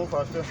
Move faster.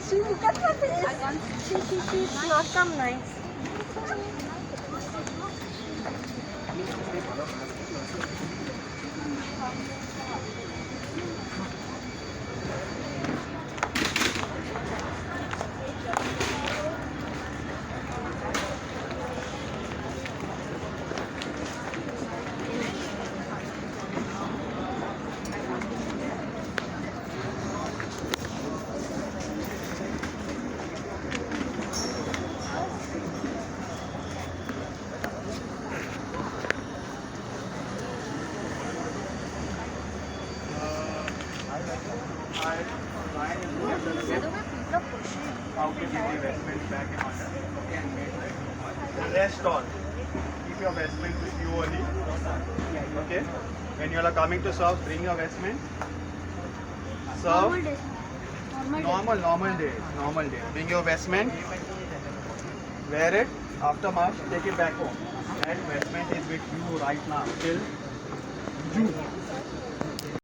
See, look at my face. She, it's not come nice. Rest all. Keep your vestment with you only. Okay. When you are coming to serve, bring your vestment. Serve. Normal day. Bring your vestment. Wear it. After March, take it back home. That vestment is with you right now till